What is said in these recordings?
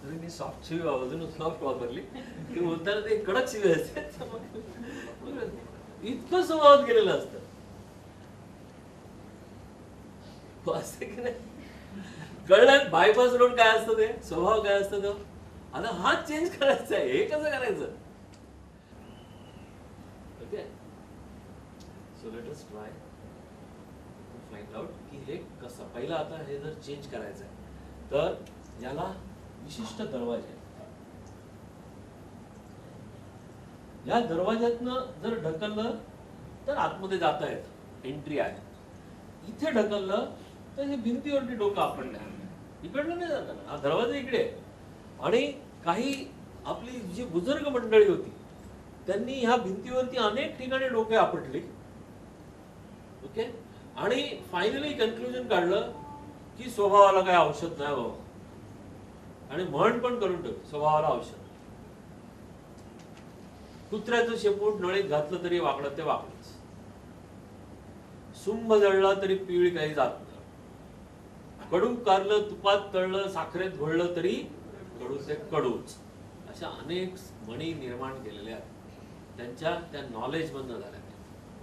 तरी मी सॉफ्ट शिवी अजून सॉफ्ट वापरली ते बोलताना ते कडक शिवी असते इतकं स्वभावात गेलेलं असतं असं की नाही कळलं बायपास रोड काय असतं ते स्वभाव काय असतं तो आता हा चेंज करायचा आहे हे कसं करायचं okay so let us try to find out की हे कसं पहिलं आता हे जर चेंज करायचं आहे तर याला विशिष्ट दरवाजे या दरवाज्यातनं जर ढकललं तर आतमध्ये जाता येतं एंट्री आहे इथे ढकललं तर हे भिंतीवरती डोकं आपटलं इकडनं नाही जाणार हा दरवाजा इकडे आणि काही आपली जी बुजुर्ग मंडळी होती त्यांनी ह्या भिंतीवरती अनेक ठिकाणी डोके आपटले ओके आणि फायनली कन्क्लुजन काढलं की स्वभावाला काय औषध नाही बाबा आणि म्हण पण करून ठेवली स्वभावाला औषध कुत्र्याचं शेपूट नळीत घातलं तरी वाकडं ते वाकडच सुंभ जळला तरी पिवळी काही जात नाही कडू कारलं तुपात तळलं साखरेत घोळलं तरी कडू ते कडूच अशा अनेक म्हणी निर्माण केलेल्या आहेत त्यांच्या त्या नॉलेज मधनं झाल्या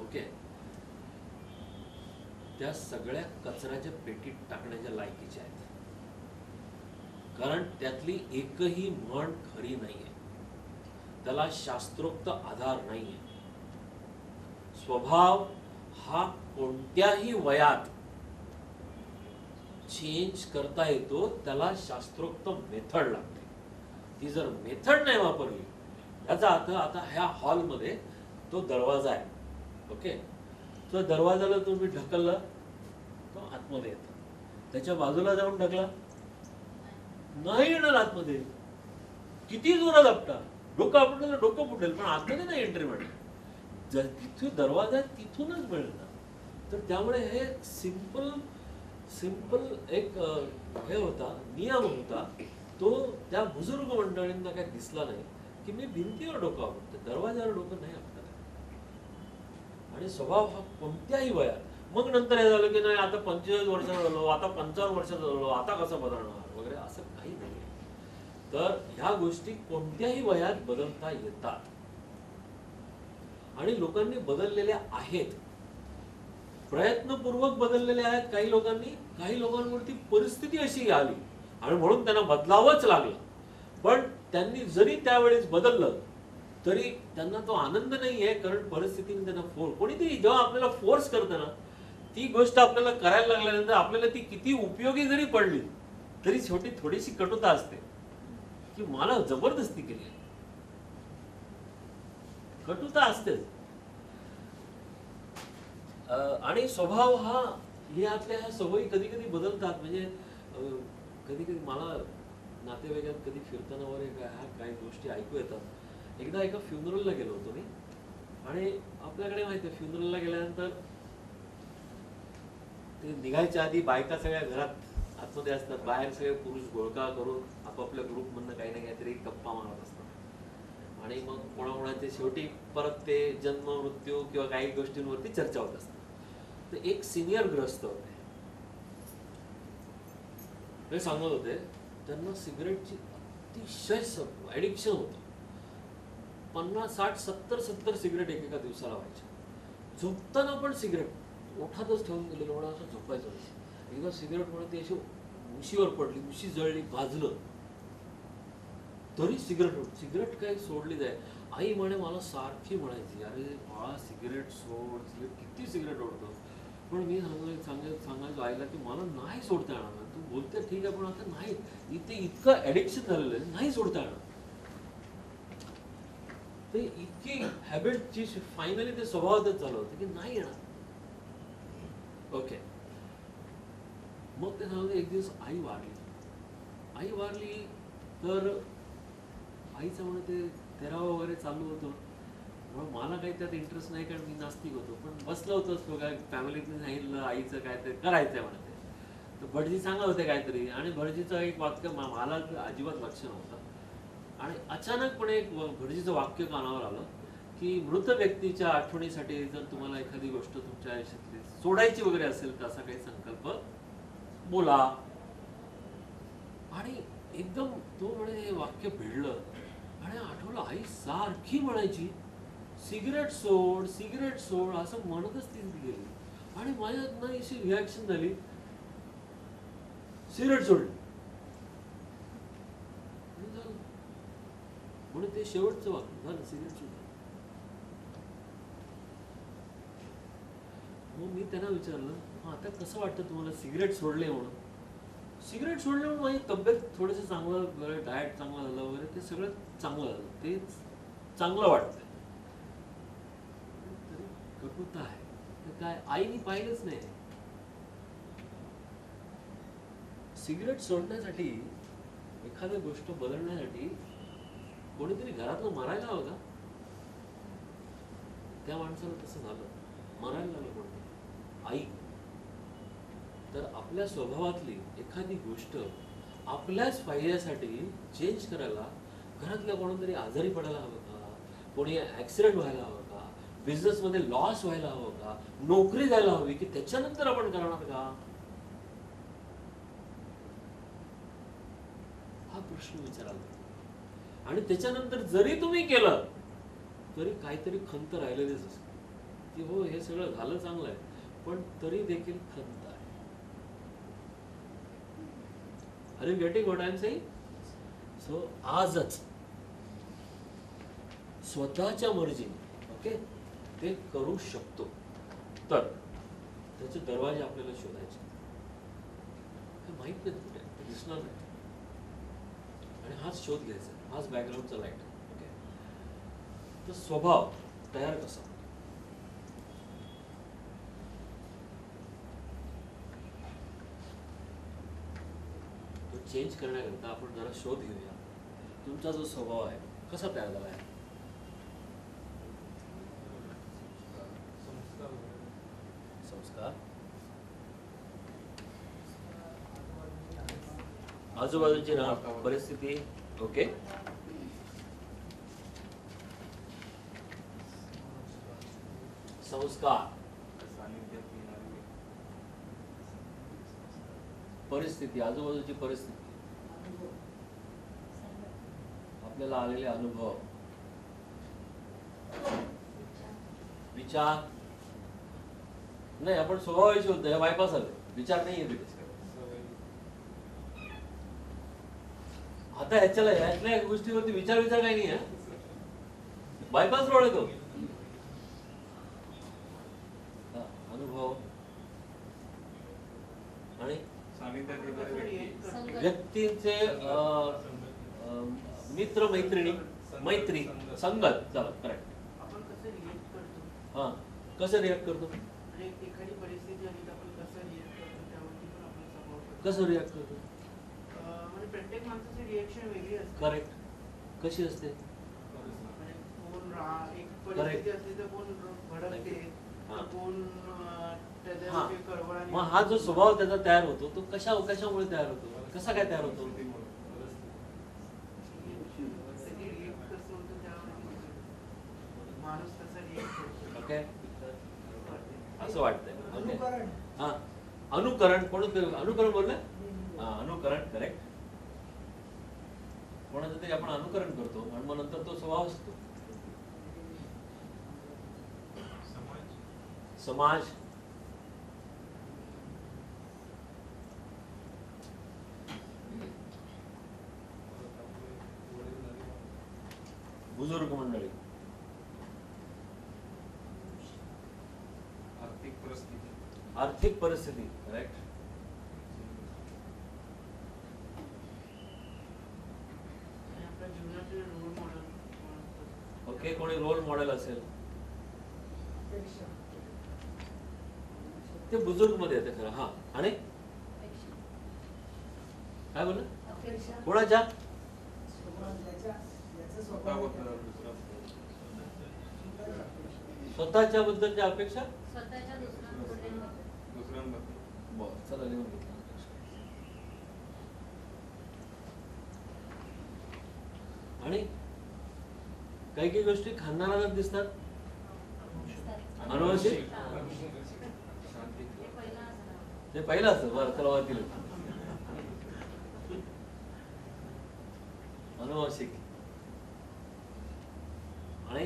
ओके त्या सगळ्या कचऱ्याच्या पेटीत टाकण्याच्या लायकीच्या आहेत कारण त्यातली एकही म्हण खरी नाहीये त्याला शास्त्रोक्त आधार नाहीये स्वभाव हा कोणत्याही वयात चेंज करता येतो त्याला शास्त्रोक्त मेथड लागते ती जर मेथड नाही वापरली याचा अर्थ आता ह्या हॉलमध्ये तो दरवाजा आहे ओके तो दरवाजाला तुम्ही ढकलला तो आतमध्ये येतो त्याच्या बाजूला जाऊन ढकला नाही येणार आतमध्ये किती जोरात आपटा डोकं आपटलं तर डोकं फुटेल पण आतमध्ये नाही एंट्री मिळेल तिथून दरवाजा तिथूनच मिळणार तर त्यामुळे हे सिंपल एक हे होता नियम होता तो त्या बुजुर्ग मंडळींना काही दिसला नाही की मी भिंतीवर डोकं आपटतो दरवाजावर डोकं नाही आपटत आणि स्वभाव हा कोणत्याही वयात मग नंतर हे झालं की नाही आता 45 वर्षाचा झालो आता 55 वर्षाचा झालो आता कसं बदलणार वगैरे असं काही नाही तर ह्या गोष्टी कोणत्याही वयात बदलता येतात आणि लोकांनी बदललेल्या आहेत प्रयत्नपूर्वक बदललेले आहेत काही लोकांवरती परिस्थिती अशी आली आणि म्हणून त्यांना बदलावंच लागलं पण त्यांनी जरी त्यावेळेस बदललं तरी त्यांना तो आनंद नाहीये कारण परिस्थितीने त्यांना कोणीतरी जेव्हा आपल्याला फोर्स करतं ना ती गोष्ट आपल्याला करायला लागल्यानंतर आपल्याला ती किती उपयोगी जरी पडली तरी शेवटी थोडीशी कटुता असते की मला जबरदस्ती केली कटुता असतेच आणि स्वभाव हा हे आपल्या ह्या सवयी कधी कधी बदलतात म्हणजे कधी कधी मला नातेवाईकात कधी फिरताना वगैरे काही गोष्टी ऐकू येतात एकदा एका फ्युनरलला गेलो होतो मी आणि आपल्याकडे माहिती आहे फ्युनरलला गेल्यानंतर ते निघायच्या आधी बायका सगळ्या घरात आतमध्ये असतात बाहेर सगळे पुरुष गोळका करून आपापल्या ग्रुपमधनं काही ना काहीतरी गप्पा मारत असतात आणि मग कोणाकोणाचे शेवटी परत ते जन्म मृत्यू किंवा काही गोष्टींवरती चर्चा होत असते तर एक सिनियर ग्रस्त होते ते सांगत होते त्यांना सिगरेटची अतिशय ऍडिक्शन होतं 50, 60, 70 सिगरेट एकेका दिवसाला व्हायचे झोपताना पण सिगरेट ओठातच ठेवून गेलेलं म्हणून असं झोपायचं एकदा सिगरेट म्हणून ती अशी उशीवर पडली उशी जळली भाजलं तरी सिगरेट काही सोडली जाय आई म्हणे मला सारखी म्हणायची अरे बाळा सिगरेट सोड किती सिगरेट ओढतो पण मी सांगायचो आईला की मला नाही सोडता येणार तू बोलते ठीक आहे पण आता नाही इथे इतकं ऍडिक्शन झालेलं आहे नाही सोडता येणार ते इतकी हॅबिटची फायनली ते स्वभावातच झालं होतं की नाही येणार ओके मग ते सांगते एक दिवस आई वारली तर आईचं म्हणून ते तेरावं वगैरे चालू होतं म्हणून मला काही त्यात इंटरेस्ट नाही कारण मी नास्तिक होतो पण बसलं होतं काय फॅमिलीतून सांगितलं आईचं काहीतरी करायचंय म्हणते तर भटजी सांगत होते काहीतरी आणि भटजीचं एक वाक्य मला अजिबात लक्ष नव्हतं आणि अचानकपणे एक भटजीचं वाक्य कानावर आलं की मृत व्यक्तीच्या आठवणीसाठी जर तुम्हाला एखादी गोष्ट तुमच्या आयुष्यातली सोडायची वगैरे असेल तर असा काही संकल्प बोला आणि एकदम तो म्हणे हे वाक्य भिडलं आणि आठवलं आई सारखी म्हणायची सिगरेट सोड सिगरेट सोड असं म्हणतच ती गेली आणि माझ्यात ना अशी रिॲक्शन झाली सिगरेट सोडली म्हणून ते शेवटचं वाक्य झालं सिगरेट सोडलं. मग मी त्यांना विचारलं मग आता कसं वाटतं तुम्हाला सिगरेट सोडले म्हणून. सिगरेट सोडले म्हणून माझी तब्येत थोडंसं चांगलं वगैरे डाएट चांगलं झालं वगैरे ते सगळं चांगलं झालं ते चांगलं वाटतंय. तरी कटुता आहे तर काय आईने पाहिलंच नाही. सिगरेट सोडण्यासाठी एखादी गोष्ट बदलण्यासाठी कोणीतरी घरातलं मरायला हवं का. त्या माणसाला तसं झालं मरायला लागलं कोणतरी आई. तर आपल्या स्वभावातली एखादी गोष्ट आपल्याच फायद्यासाठी चेंज करायला घरातल्या कोणतरी आजारी पडायला हवं का, कोणी ऍक्सिडेंट व्हायला हवं का, बिझनेसमध्ये लॉस व्हायला हवं का, नोकरी जायला हवी की त्याच्यानंतर आपण करणार का, हा प्रश्न विचारायला. आणि त्याच्यानंतर जरी तुम्ही केलं तरी काहीतरी खंत राहिलेलीच असते की हो हे सगळं झालं चांगलं आहे पण तरी देखील खंत आहे. Are you getting what I am saying. So आजच स्वतःच्या मर्जीने ओके ते करू शकतो तर त्याचे दरवाजे आपल्याला शोधायचे. माहित नाही कुठे दिसणार नाही आणि हाच शोध घ्यायचा हाच बॅकग्राऊंडचा लाईट. ओके तर स्वभाव तयार कसा. तो चेंज करण्याकरता आपण जरा शोध घेऊया तुमचा जो स्वभाव आहे कसा तयार झाला आहे. संस्कार आजूबाजूची ना परिस्थिती ओके संस्कार परिस्थिती आजूबाजूची परिस्थिती आपल्याला आलेले अनुभव विचार नाही आपण स्वभावाविषयी होतो या बायपास आले विचार नाही येते. आता ह्यातल्या गोष्टीवरती विचार काही नाही आहे बायपास रोड येतो. अनुभव आणि व्यक्तींचे मित्र मैत्रिणी मैत्री संगत चला करेक्ट. हा कसं रिॲक्ट करतो एखादी परिस्थिती आली तर आपण कसं रिॲक्ट करतो त्यावरती पण आपला स्वभाव पडतो. कसं रिॲक्ट करतो म्हणजे प्रत्येक माणसाची रिॲक्शन वेगळी असते. करेक्ट कशी असते म्हणजे कोण एक परिस्थिती असली तर कोण भडकते कोण त्याच्याविषयी कळवळाने. मग हा जो स्वभाव त्याचा तयार होतो तो कशामुळे तयार होतो कसा काय तयार होतो. माणूस कसा रिॲक्ट करतो. ओके असं वाटतंय. ओके हा अनुकरण कोण अनुकरण बोललं. हा अनुकरण करेक्ट. कोणाचं तरी आपण अनुकरण करतो आणि मग नंतर तो स्वभाव असतो. समाज बुजुर्ग मंडळी आर्थिक परिस्थिती करेक्ट. आपल्या जीवनाचे रोल मॉडेल. ओके कोणी रोल मॉडेल असेल ते बुजुर्ग मध्ये येते खरं. हा आणि काय बोललं कोणाच्या स्वतःच्या बद्दलच्या अपेक्षा चला लिहून घेतलं. आणि काही काही गोष्टी खाणारा दिसतात अनुवंशिक ते पहिलं असतं बरं चला वाचतील. अनुवांशिक आणि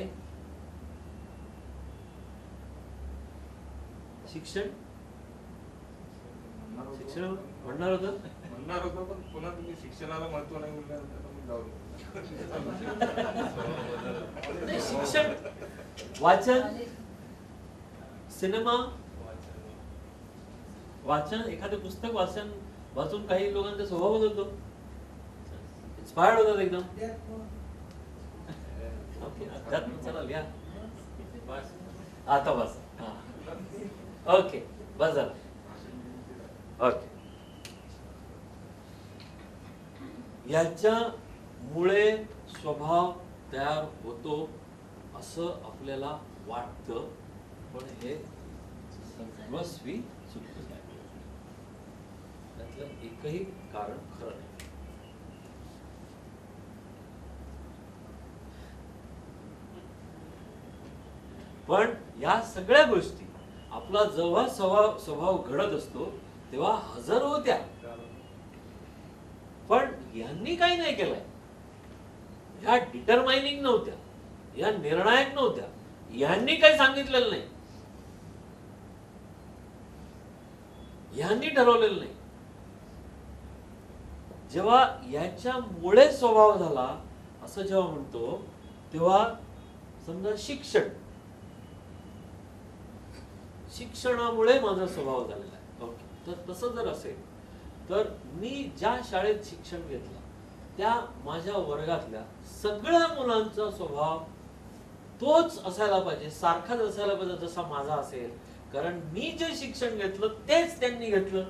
शिक्षण म्हणणार होतं पण पुन्हा तुम्ही शिक्षणाला महत्व नाही म्हणल्यानंतर मग जाऊ नाही, शिक्षण, वाचन, सिनेमा वाचन, एखादं पुस्तक वाचून काही लोकांचा स्वभाव बदलतो, इन्स्पायर्ड होतात एकदम. ओके, अध्यात्म चला लिहा आता बस. ओके बस झालं. ओके, याच्यामुळे स्वभाव तयार होतो असं आपल्याला वाटतं, पण हे सर्वस्वी चुकीचं आहे. त्यातलं एकही कारण खरं नाही. पण या सगळ्या गोष्टी आपला जेव्हा स्वभाव घडत असतो तेव्हा हजर होत्या, पण यांनी काही नाही केलंय. ह्या डिटरमाइनिंग नव्हत्या, या निर्णायक नव्हत्या, यांनी काही सांगितलेलं नाही, यांनी ठरवलेलं नाही. जेव्हा याच्यामुळे स्वभाव झाला असं जेव्हा म्हणतो तेव्हा समजा शिक्षणामुळे माझा स्वभाव झालेला आहे. ओके, तर तसं जर असेल तर मी ज्या शाळेत शिक्षण घेतलं त्या माझ्या वर्गातल्या सगळ्या मुलांचा स्वभाव तोच असायला पाहिजे, सारखाच असायला पाहिजे जसा माझा असेल, कारण मी जे शिक्षण घेतलं तेच त्यांनी घेतलं.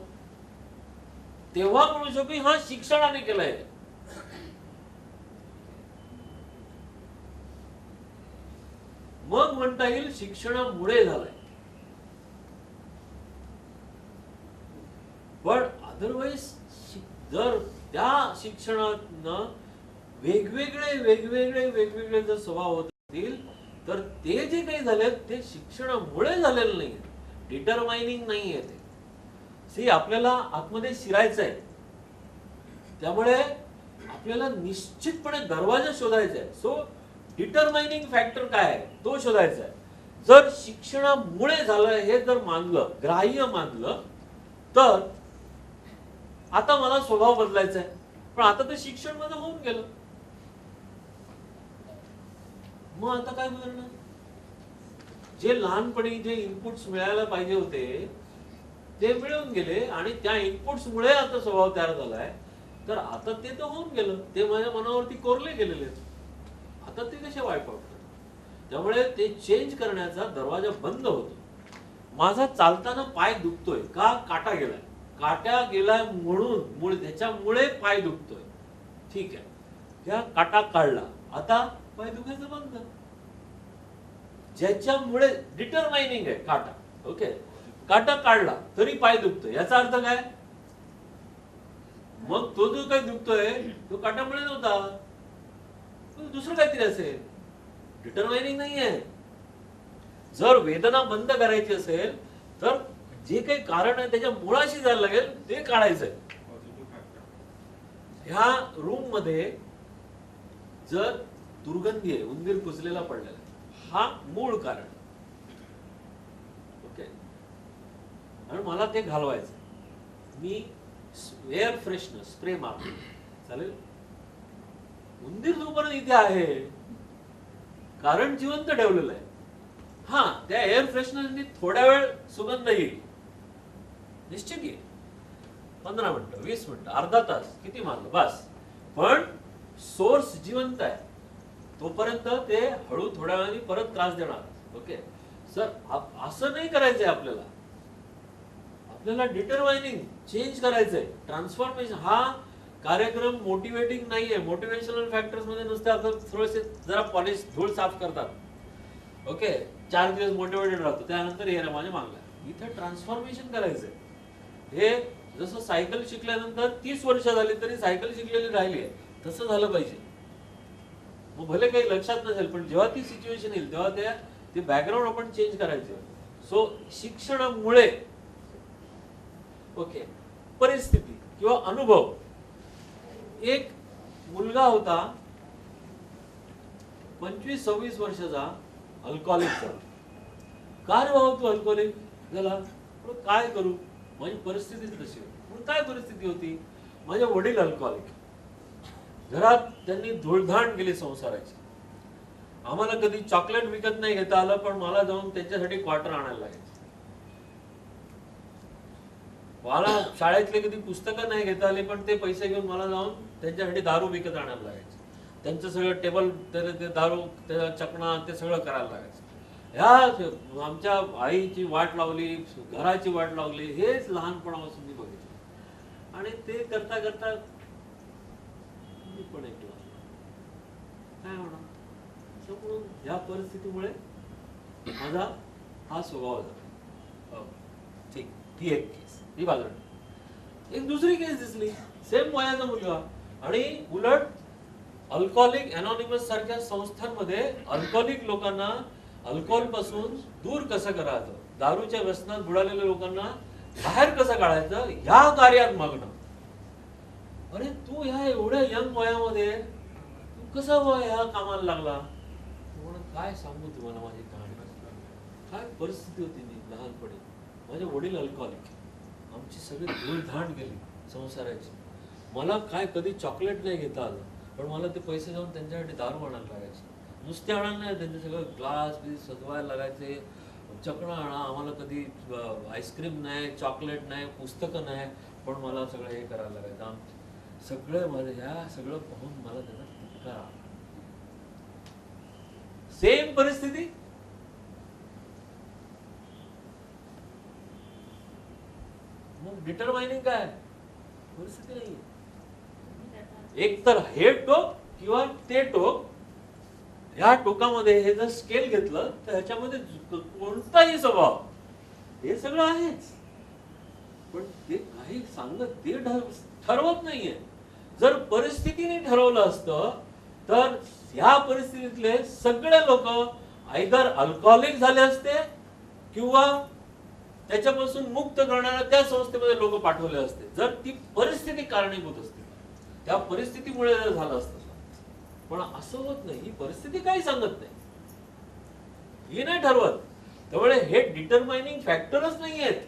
तेव्हा म्हणू शकू हा शिक्षणाने केलंय. मग म्हणता येईल शिक्षणामुळे झालंय. पण अदरवाईज जर त्या शिक्षणातनं वेगवेगळे जर स्वभाव होत असतील तर ते जे काही झाले ते शिक्षणामुळे झालेलं नाही, डिटरमाइनिंग नाहीये. ते सी आपल्याला आतमध्ये शिरायचं आहे, त्यामुळे आपल्याला निश्चितपणे दरवाजा शोधायचा आहे. सो डिटरमाइनिंग फॅक्टर काय आहे तो शोधायचा आहे. जर शिक्षणामुळे झालं हे जर मानलं, ग्राह्य मानलं, तर आता मला स्वभाव बदलायचा आहे, पण आता ते शिक्षण माझं होऊन गेलं, मग आता काय बदलणार? जे लहानपणी जे इनपुट्स मिळायला पाहिजे होते ते मिळून गेले आणि त्या इनपुट्स मुळे आता स्वभाव तयार झालाय, तर आता ते तर होऊन गेलं, ते माझ्या मनावरती कोरले गेलेले आहेत. आता ते कसे वाईप आउट करतात? त्यामुळे ते चेंज करण्याचा दरवाजा बंद होतो. माझा चालताना पाय दुखतोय का? काटा गेलाय. काटा गेलाय म्हणून त्याच्यामुळे पाय दुखतोय. ठीक आहे, त्या काटा काढला, आता पाय दुखायचं बंद. ज्याच्यामुळे डिटरमाइनिंग आहे काटा. ओके, काटा काढला तरी पाय दुखतोय, याचा अर्थ काय? मग तो जो काही दुखतोय तो काटामुळे नव्हता, दुसरं काहीतरी असेल. डिटरमाइनिंग नाहीये. जर वेदना बंद करायची असेल तर जे काही कारण आहे त्याच्या मुळाशी जायला लागेल, ते काढायचंय. ह्या रूम मध्ये जर दुर्गंधी आहे, उंदीर कुजलेला पडलेला, हा मूळ कारण. ओके, आणि मला ते घालवायचं, मी एअर फ्रेशनर स्प्रे मारतो, चालेल? उंदीर जोपर्यंत इथे आहे कारण जिवंत ठेवलेलं आहे. हा, त्या एअर फ्रेशनरनी थोड्या वेळ सुगंध येईल, निश्चित येईल. 15 मिनिटं, 20 मिनिटं, अर्धा तास, किती मारलं बस, पण सोर्स जिवंत आहे तोपर्यंत ते हळू थोड्या वेळाने परत त्रास देणार. ओके सर, असं नाही करायचंय आपल्याला. आपल्याला डिटरमाइनिंग चेंज करायचंय. ट्रान्सफॉर्मेशन हा कार्यक्रम मोटिवेटिंग नाहीये. मोटिवेशनल फॅक्टर्स मध्ये नुसते आपण थोडेसे जरा पॉलिश धूळ साफ करतात. ओके, 4 दिवस मोटिवेटेड राहतो, त्यानंतर ये माझ्या मागला. इथे ट्रान्सफॉर्मेशन करायचंय. हे जसं सायकल शिकल्यानंतर 30 वर्ष झाली तरी सायकल शिकलेली राहिली आहे, तसं झालं पाहिजे. मग भले काही लक्षात नसेल, पण जेव्हा ती सिच्युएशन येईल तेव्हा ते बॅकग्राऊंड आपण चेंज करायचं. सो शिक्षणामुळे ओके परिस्थिती किंवा अनुभव एक मुलगा होता 25-26 वर्षाचा, अल्कोहोलिक झाला. का रे भाऊ तू अल्कोहोलिक झाला? पण काय करू, माझी परिस्थितीच तशी होती. पण काय परिस्थिती होती, माझे वडील अल्कोहोलिक, घरात त्यांनी धुळधाण केली संसाराची. आम्हाला कधी चॉकलेट विकत नाही घेता आलं, पण मला जाऊन त्यांच्यासाठी क्वार्टर आणायला लागायचं. मला शाळेतले कधी पुस्तकं नाही घेता आली, पण ते पैसे घेऊन मला जाऊन त्यांच्यासाठी दारू विकत आणायला लागायचं. त्यांचं सगळं टेबल, ते दारू, ते चकणा, ते सगळं करायला लागायचं. ह्या आमच्या आईची वाट लावली, घराची वाट लावली, हेच लहानपणापासून मी बघितलं. आणि ते करता करता मी पण ऐकलं काय होणार. म्हणून ह्या परिस्थितीमुळे माझा हा स्वभाव झाला. ठीक, ती एक केस, ती बाजूला. एक दुसरी केस दिसली, सेम वयाचा मुलगा, आणि उलट अल्कोहोलिक अनॉनिमस सारख्या संस्थांमध्ये अल्कोहोलिक लोकांना अल्कोहोल पासून दूर कसं करायचं, दारूच्या व्यसनात बुडालेल्या लोकांना बाहेर कसं काढायचं, ह्या कार्यात मग्न. अरे तू ह्या एवढ्या यंग वयामध्ये तू कसा ह्या कामाला लागला? म्हणून काय सांगू तुम्हाला माझी कहाणी. काय परिस्थिती होती मी लहानपणी. माझे वडील अल्कोहोलिक, आमची सगळी धूळधाण गेली संसाराची. मला काय कधी चॉकलेट नाही घेता आलं, पण मला ते पैसे जाऊन त्यांच्यासाठी दारू आणायला लागायचे. नुसते आणायला नाही, त्यांचे सगळं ग्लास बीस सजवायला लागायचे. चकणं आणा, आम्हाला कधी आईस्क्रीम नाही, चॉकलेट नाही, पुस्तकं नाही, पण मला सगळं हे करायला लागायचं. सगळं माझं ह्या सगळं पाहून मला त्यांना तितका राग. सेम परिस्थिती. मग डिटरमाइनिंग काय परिस्थिती नाही. एक तर हे टोक किंवा ते टोक, ह्या टोकामध्ये हे जर स्केल घेतलं तर ह्याच्यामध्ये कोणताही स्वभाव हे सगळं आहेच, पण ते काही सांगत ते ठरवत नाहीये. जर परिस्थितीने ठरवलं असतं तर ह्या परिस्थितीतले सगळे लोक आयदर अल्कोहोलिक झाले असते किंवा त्याच्यापासून मुक्त करणाऱ्या त्या संस्थेमध्ये लोक पाठवले असते, जर ती परिस्थिती कारणीभूत असते, त्या परिस्थितीमुळे जर झालं असतं. पण असं होत नाही. ही परिस्थिती काही सांगत नाही, ही नाही ठरवत. त्यामुळे हे डिटरमाइनिंग फॅक्टरच नाही आहेत.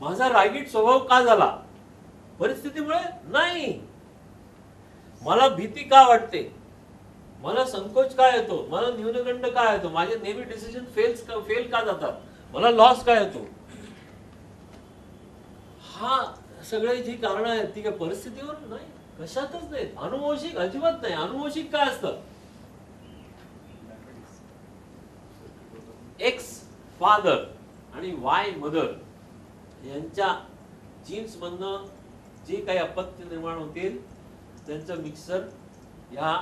माझा रागीट स्वभाव का झाला? परिस्थितीमुळे नाही. मला भीती का वाटते, मला संकोच का येतो, मला न्यूनगंड का येतो, माझे नेहमी डिसिजन फेल का जातात, मला लॉस का येतो, हा सगळे जी कारण आहेत ती काय परिस्थितीवर नाही, कशातच नाही. अनुवंशिक अजिबात नाही. अनुवंशिक काय असतं? एक्स फादर आणि वाय मदर यांच्या जीन्स मधनं जे काही अपत्य निर्माण होतील त्यांचं मिक्सर ह्या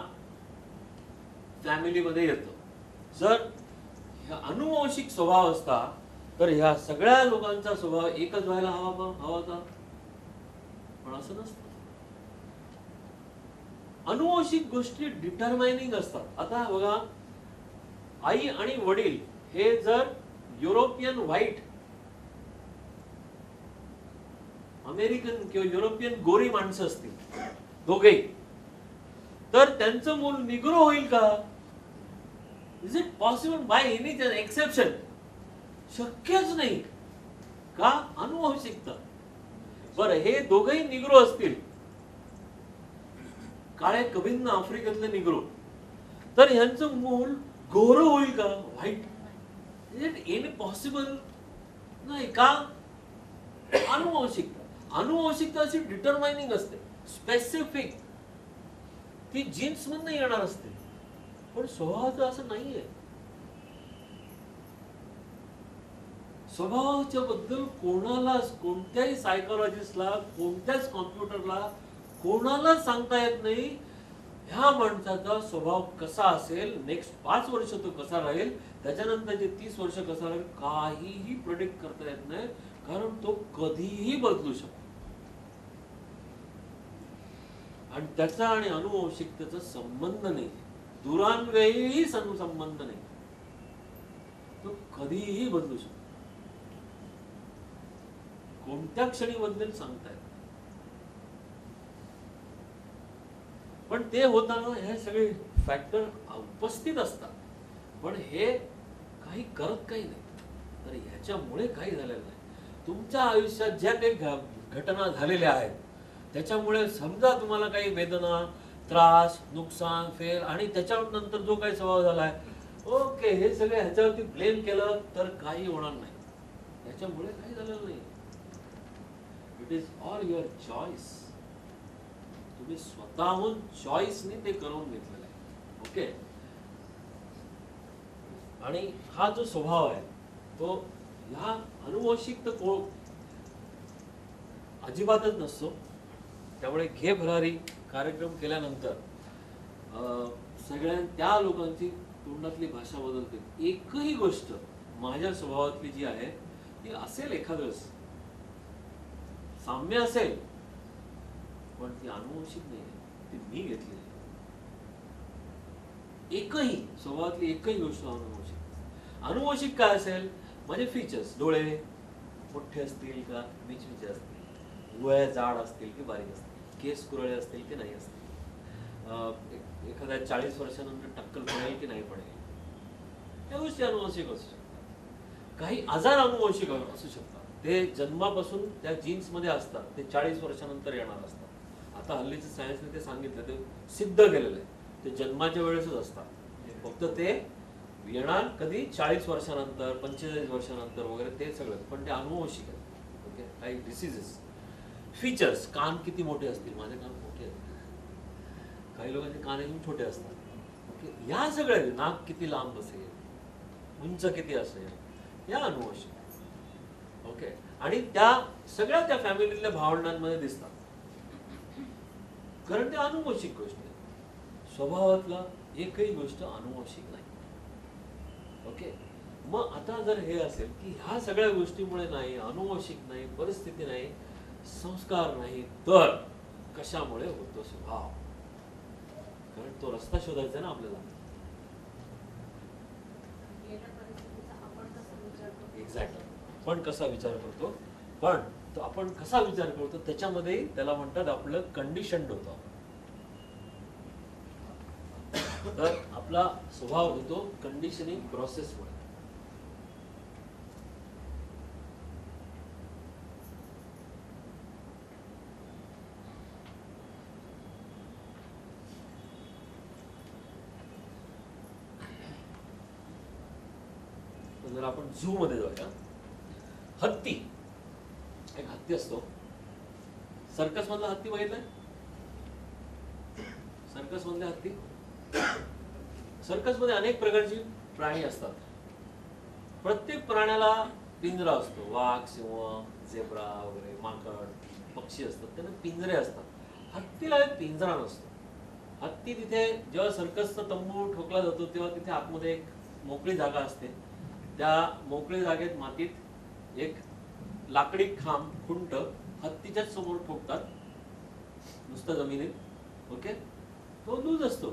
फॅमिलीमध्ये येतं. जर अनुवंशिक स्वभाव असता तर ह्या सगळ्या लोकांचा स्वभाव एकच व्हायला हवा का? पण असं नसतं. अनुवंशिक गोष्टी डिटरमाइनिंग असतात. आता बघा, आई आणि वडील हे जर युरोपियन व्हाईट, अमेरिकन किंवा युरोपियन गोरी माणसं असतील दोघेही, तर त्यांचं मूल निग्रो होईल का? Is it possible by any exception? शक्यच नाही. का? अनुवंशिकता. बरं, हे दोघेही निग्रो असतील, काळे कभिन्न आफ्रिकेतले निग्रो, तर ह्यांचं मूल गोरं होईल का? White. Is it any possible? नाही. का? अनुवंशिकता. अनुवंशिकता अशी डिटरमाइनिंग असते, स्पेसिफिक, ती जीन्स मधून येणार असते. पण स्वभावाचं असं नाहीये. स्वभावाच्या बद्दल कोणाला, कोणत्याही सायकोलॉजिस्टला, कोणत्याच कॉम्प्युटरला कोणालाच सांगता येत नाही ह्या माणसाचा स्वभाव कसा असेल, नेक्स्ट 5 वर्ष तो कसा राहील, त्याच्यानंतरचे 30 वर्ष कसा राहील, काहीही प्रेडिक्ट करता येत नाही. कारण तो कधीही बदलू शकतो. आणि त्याचा आणि अनुवंशिकतेचा संबंध नाही, दुरान्वयही संबंध नाही. तो कधीही बदलू शकतो. कोणत्या क्षणी बदलेल सांगता येत. पण ते होताना हे सगळे फॅक्टर उपस्थित असतात, पण हे काही करत काही नाही. तर ह्याच्यामुळे काही झालेलं नाही. तुमच्या आयुष्यात ज्या काही घटना झालेल्या आहेत त्याच्यामुळे समजा तुम्हाला काही वेदना, त्रास, नुकसान, फेल आणि त्याच्यानंतर जो काही स्वभाव झालाय, ओके, हे सगळे ह्याच्यावरती ब्लेम केलं तर काही होणार नाही. त्याच्यामुळे काही झालेलं नाही. It is all your choice. तुम्ही स्वतःहून चॉईसने ते करून घेतलेलं आहे. ओके. आणि हा जो स्वभाव आहे तो ह्या अनुवंशिक तर अजिबातच नसतो. त्यामुळे घे भरारी कार्यक्रम केल्यानंतर सगळ्या त्या लोकांची तोंडातली भाषा बदलते. एकही गोष्ट माझ्या स्वभावातली जी आहे ती असेल एखादं साम्य असेल, पण ती अनुवंशिक नाही, ती मी घेतली. एकही स्वभावातली एकही गोष्ट अनुवंशिक. अनुवंशिक काय असेल? माझे फीचर्स, डोळे मोठे असतील का मिचमिचे असतील, डोळे जाड असतील की बारीक असतील, केस कुरळे असतील की नाही असतील, एखाद्या 40 वर्षानंतर टक्कल पडेल की नाही पडेल, या गोष्टी अनुवंशिक असू शकतात. काही आजार अनुवंशिक असू शकतात. ते जन्मापासून त्या जीन्स मध्ये असतात, ते 40 वर्षानंतर येणार असतात. आता हल्लीचं सायन्सने ते सांगितलं, ते सिद्ध केलेलं आहे, ते जन्माच्या वेळेसच असतात. फक्त ते येणार कधी 40 वर्षानंतर, 45 वर्षानंतर वगैरे, ते सगळं, पण ते अनुवंशिक आहे. ओके. काही डिसीजेस. फीचर्स, कान किती मोठे असतील, माझे कान मोठे आहेत, काही लोकांचे कान एकदम छोटे असतात. ओके. या सगळ्या, नाक किती लांब असेल, उंच किती असेल, या अनुवंशिक. ओके. आणि त्या सगळ्या त्या फॅमिलीतल्या भावंडांमध्ये दिसतात, कारण ते अनुवंशिक गोष्ट आहे. स्वभावातला एकही गोष्ट अनुवंशिक नाही. ओके. मग आता जर हे असेल की ह्या सगळ्या गोष्टीमुळे नाही, अनुवंशिक नाही, परिस्थिती नाही, संस्कार नाही, तर कशामुळे होतो स्वभाव? कारण तो रस्ता शोधायचा ना आपल्याला. एक्झॅक्टली. आपण कसा विचार करतो, पण तो आपण कसा विचार करतो त्याच्यामध्ये त्याला म्हणतात आपलं कंडिशन्ड होतं. तर आपला स्वभाव होतो कंडिशनिंग प्रोसेसमुळे. जर आपण झू मध्ये जाऊया, हत्ती, एक हत्ती असतो. सर्कस मधला हत्ती बघितलाय? सर्कस मधले हत्ती, सर्कस मध्ये अनेक प्रकारची प्राणी असतात. प्रत्येक प्राण्याला पिंजरा असतो. वाघ, सिंह, झेब्रा वगैरे, माकड, पक्षी असतात, त्यांना पिंजरे असतात. हत्तीला एक पिंजरा नसतो. हत्ती तिथे जेव्हा सर्कसचा तंबू ठोकला जातो तेव्हा तिथे आतमध्ये एक मोकळी जागा असते. त्या मोकळी जागेत मातीत एक लाकडी खांब, खुंट हत्तीच्याच समोर ठोकतात, नुसतं जमिनीत. ओके. तो लूज असतो.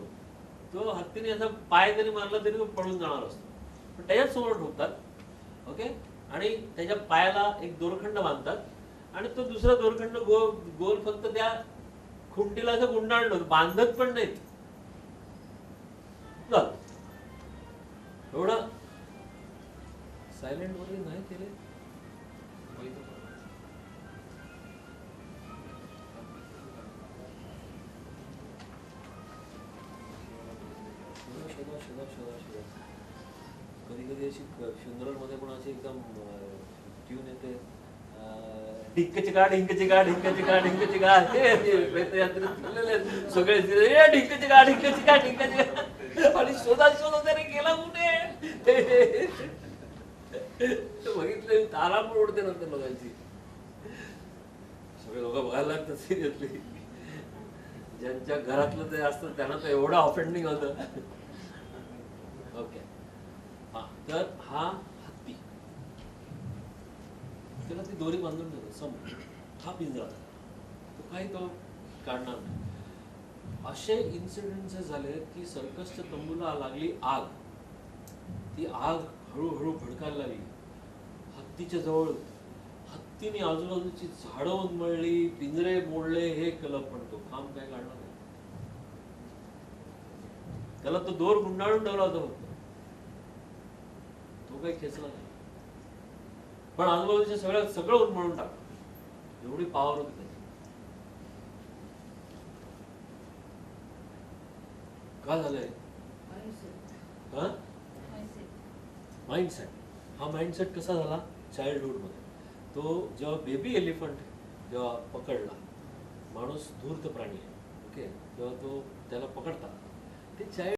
तो हत्तीने असा पाय जरी मारला तरी तो पळून जाणार असतो, पण त्याच्याच समोर ठोकतात. ओके. आणि त्याच्या पायाला एक दोरखंड बांधतात आणि तो दुसरा दोरखंड गोल फक्त त्या खुंटीला असं गुंडाळलं, बांधत पण नाहीत. एवढं सायलेंट वगैरे नाही केले. कधी कधी अशी फ्युनरल मध्ये पण अशी एकदम ट्यून येते, ढिंकचिका ढिंकचिका ढिंकचिका ढिंकचिका, सगळे ढिंकचिका ढिंकचिका ढिंकचिका, आणि शोधा शोधा त्याने गेला कुठे बघितलं, तारा पण उडते नंतर लोकांची. सगळे लोक बघायला लागतात सिरियसली. ज्यांच्या घरातलं ते असतं त्यांना तर एवढं ऑफेंडिंग होतं. ओके. हा, तर हा हत्ती, त्याला ती दोरी बांधून देतो समोर, हा पिंजरा, तो काही तो काढणार नाही. असे इन्सिडेंट झाले की सर्कसच्या तंबूला लागली आग. ती आग हळूहळू भडकायला लागली हत्तीच्या जवळ. हत्तीने आजूबाजूची झाडं उन्मळली, पिंजरे मोडले, हे केलं, पण तो खांब काय काढणार नाही. त्याला तो दोर गुंडाळून ठेवला होता फक्त, तो काही खेचला नाही. पण आजूबाजूच्या सगळं उन्मळून टाकलं, एवढी पॉवर होती त्याची. काय झालंय? हा माइंडसेट. हा माइंडसेट कसा झाला चाइल्डहुडमध्ये? तो जेव्हा बेबी एलिफंट जेव्हा पकडला, माणूस धूर्त प्राणी आहे, ओके, जेव्हा तो त्याला पकडतात ते चाइल्ड